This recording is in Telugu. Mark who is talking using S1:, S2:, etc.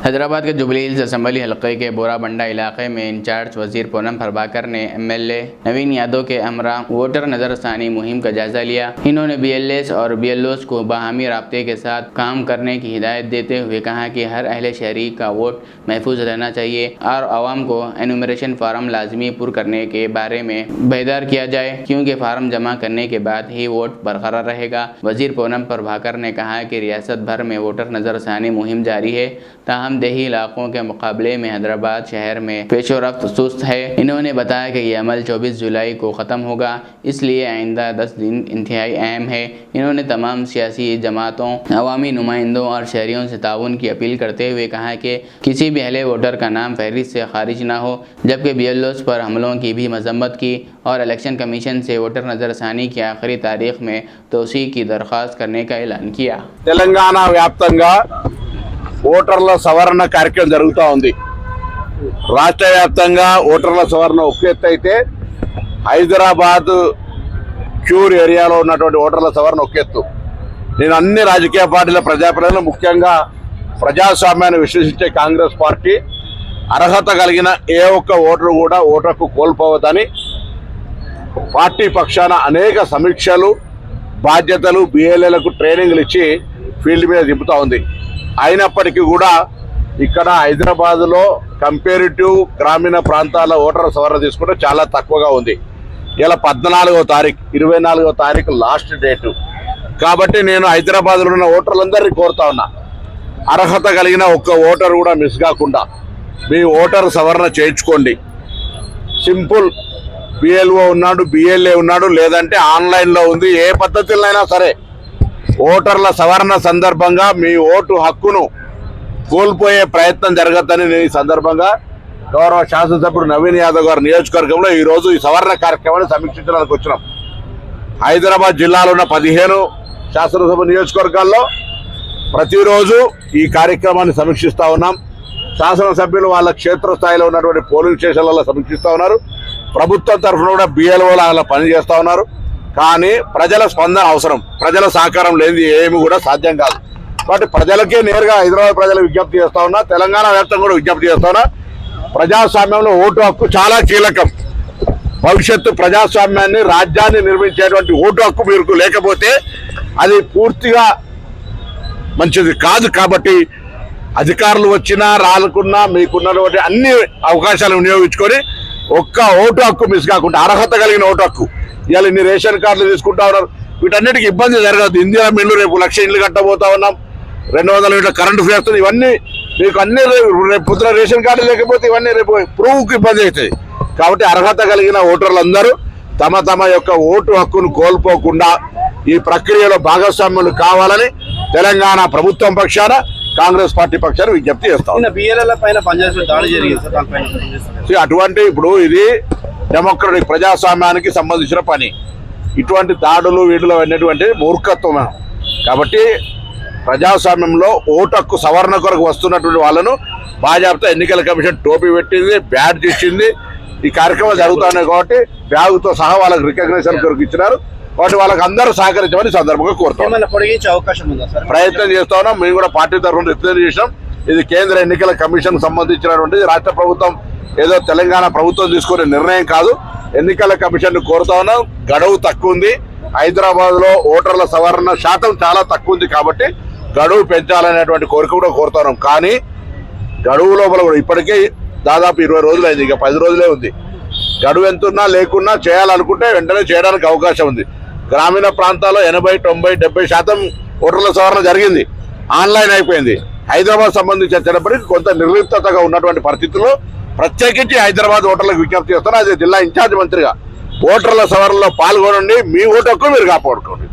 S1: हैदराबाद के जुबली हिल्स असम्बली हल्के के बोराबंडा इलाके में इंचार्ज वजीर पूनम प्रभाकर ने एमएलए नवीन यादव के हमरा वोटर नजरसानी मुहिम का जायजा लिया। इन्होंने बीएलएस और बीएलओस को बाहमी राब्ते के साथ काम करने की हिदायत देते हुए कहा कि हर अहले शहरी का वोट महफूज रहना चाहिए और आवाम को एनुमरेशन फार्म लाजमी पुर करने के बारे में बेदार किया जाए, क्योंकि फार्म जमा करने के बाद ही वोट बरकरार रहेगा। वजीर पूनम प्रभाकर ने कहा कि रियासत भर में वोटर नजरसानी मुहिम जारी है, ताहम देही इलाकों के मुकाबले में हैदराबाद शहर में पेशोरफ्त सुस्त है। इन्होंने बताया कि यह अमल 24 जुलाई को ख़त्म होगा, इसलिए आइंदा 10 दिन इंतहाई अहम है। इन्होंने तमाम सियासी जमातों, अवामी नुमाइंदों और शहरियों से ताउन की अपील करते हुए कहा कि किसी भी अहले वोटर का नाम फहरिस्त से खारिज ना हो, जबकि बीएलओस पर हमलों की भी मजम्मत की और इलेक्शन कमीशन से वोटर नजरसानी की आखिरी तारीख में तोसी की दरख्वास्त करने का ऐलान किया।
S2: तेलंगाणा व्याप्తంగా ఓటర్ల సవరణ కార్యక్రమం జరుగుతూ ఉంది। రాష్ట్ర వ్యాప్తంగా ఓటర్ల సవరణ ఒక ఎత్తు అయితే హైదరాబాద్ క్యూర్ ఏరియాలో ఉన్నటువంటి ఓటర్ల సవరణ ఒక ఎత్తు। నేను అన్ని రాజకీయ పార్టీల ప్రజాప్రతినిధులు, ముఖ్యంగా ప్రజాస్వామ్యాన్ని విశ్వసించే కాంగ్రెస్ పార్టీ అర్హత కలిగిన ఏ ఒక్క ఓటరు కూడా ఓటు హక్కు కోల్పోవద్దని పార్టీ పక్షాన అనేక సమీక్షలు, బాధ్యతలు, బిఎల్ఏలకు ట్రైనింగ్లు ఇచ్చి ఫీల్డ్ మీద దింపుతూ ఉంది। అయినప్పటికీ కూడా ఇక్కడ హైదరాబాద్లో కంపేరిటివ్ గ్రామీణ ప్రాంతాల ఓటర్ల సవరణ తీసుకుంటే చాలా తక్కువగా ఉంది। ఇలా 14వ తారీఖు 24వ తారీఖు లాస్ట్ డేటు కాబట్టి నేను హైదరాబాద్లో ఉన్న ఓటర్లందరినీ కోరుతా ఉన్నా, అర్హత కలిగిన ఒక్క ఓటర్ కూడా మిస్ కాకుండా మీ ఓటర్ సవరణ చేయించుకోండి। సింపుల్, బిఎల్ఓ ఉన్నాడు, బిఎల్ఏ ఉన్నాడు, లేదంటే ఆన్లైన్లో ఉంది, ఏ పద్ధతిలోనైనా సరే ఓటర్ల సవరణ సందర్భంగా మీ ఓటు హక్కును కోల్పోయే ప్రయత్నం జరగద్దని నేను ఈ సందర్భంగా గౌరవ శాసనసభ్యుడు నవీన్ యాదవ్ గారి నియోజకవర్గంలో ఈరోజు ఈ సవరణ కార్యక్రమాన్ని సమీక్షించడానికి వచ్చినాం। హైదరాబాద్ జిల్లాలో ఉన్న 15 శాసనసభ నియోజకవర్గాల్లో ప్రతిరోజు ఈ కార్యక్రమాన్ని సమీక్షిస్తూ ఉన్నాం। శాసనసభ్యులు వాళ్ళ క్షేత్రస్థాయిలో ఉన్నటువంటి పోలింగ్ స్టేషన్లలో సమీక్షిస్తూ ఉన్నారు। ప్రభుత్వం తరఫున కూడా బిఎల్ఓలు అలా పనిచేస్తూ ఉన్నారు। కానీ ప్రజల స్పందన అవసరం, ప్రజల సహకారం లేనిది ఏమి కూడా సాధ్యం కాదు। కాబట్టి ప్రజలకే నేరుగా హైదరాబాద్ ప్రజలకు విజ్ఞప్తి చేస్తా ఉన్నా, తెలంగాణ వ్యాప్తంగా కూడా విజ్ఞప్తి చేస్తా ఉన్నా, ప్రజాస్వామ్యంలో ఓటు హక్కు చాలా కీలకం। భవిష్యత్తు ప్రజాస్వామ్యాన్ని, రాజ్యాన్ని నిర్మించేటువంటి ఓటు హక్కు మీకు లేకపోతే అది పూర్తిగా మంచిది కాదు। కాబట్టి అధికారులు వచ్చినా రాకున్నా మీకున్నటువంటి అన్ని అవకాశాలు వినియోగించుకొని ఒక్క ఓటు హక్కు మిస్ కాకుండా అర్హత కలిగిన ఓటు హక్కు, ఇవాళ ఇన్ని రేషన్ కార్డులు తీసుకుంటా ఉన్నారు, వీటన్నిటికీ ఇబ్బంది జరగదు। ఇందిరా మిల్లు రేపు 1,00,000 ఇళ్ళు కట్టబోతా ఉన్నాం, 200 యూనిట్ల కరెంటు ఫ్రీ వస్తుంది, ఇవన్నీ మీకు అన్ని రేపు పొద్దున రేషన్ కార్డు లేకపోతే ఇవన్నీ రేపు ప్రూవ్కి ఇబ్బంది అవుతుంది। కాబట్టి అర్హత కలిగిన ఓటర్లందరూ తమ తమ యొక్క ఓటు హక్కును కోల్పోకుండా ఈ ప్రక్రియలో భాగస్వామ్యులు కావాలని తెలంగాణ ప్రభుత్వం పక్షాన, కాంగ్రెస్ పార్టీ పక్షాన విజ్ఞప్తి చేస్తాం। అటువంటి ఇప్పుడు ఇది డెమోక్రటిక్ ప్రజాస్వామ్యానికి సంబంధించిన పని, ఇటువంటి దాడులు వీడులు అనేటువంటి మూర్ఖత్వం। కాబట్టి ప్రజాస్వామ్యంలో ఓటు హక్కు సవరణ కొరకు వస్తున్నటువంటి వాళ్ళను బాజాబ్తా ఎన్నికల కమిషన్ టోపీ పెట్టింది, బ్యాడ్జ్ ఇచ్చింది, ఈ కార్యక్రమాలు జరుగుతున్నాయి కాబట్టి బ్యాగుతో సహా వాళ్ళకి రికగ్నిషన్ కొరకు ఇచ్చినారు। కాబట్టి వాళ్ళకి అందరూ సహకరించమని సందర్భంగా కోరుతాం। ప్రయత్నం చేస్తా ఉన్నాం, మేము కూడా పార్టీ తరఫున రిప్రజెంట్ చేసినాం। ఇది కేంద్ర ఎన్నికల కమిషన్ సంబంధించినటువంటి రాష్ట్ర ప్రభుత్వం ఏదో తెలంగాణ ప్రభుత్వం తీసుకునే నిర్ణయం కాదు, ఎన్నికల కమిషన్ కోరుతా ఉన్నాం। గడువు తక్కువ ఉంది, హైదరాబాద్లో ఓటర్ల సవరణ శాతం చాలా తక్కువ ఉంది కాబట్టి గడువు పెంచాలనేటువంటి కోరిక కూడా కోరుతా ఉన్నాం। కానీ గడువు లోపల కూడా ఇప్పటికే దాదాపు 20 రోజులు అయింది, ఇక 10 రోజులే ఉంది। గడువు ఎంతున్నా లేకున్నా చేయాలనుకుంటే వెంటనే చేయడానికి అవకాశం ఉంది। గ్రామీణ ప్రాంతాల్లో 80, 90, 70% ఓటర్ల సవరణ జరిగింది, ఆన్లైన్ అయిపోయింది। హైదరాబాద్ సంబంధించి వచ్చేటప్పటికి కొంత నిర్లిప్తతగా ఉన్నటువంటి పరిస్థితుల్లో ప్రత్యేకించి హైదరాబాద్ ఓటర్లకు విజ్ఞప్తి చేస్తాను, అదే జిల్లా ఇన్ఛార్జ్ మంత్రిగా ఓటర్ల సవరణలో పాల్గొనండి, మీ ఓటు హక్కు మీరు కాపాడుకోండి।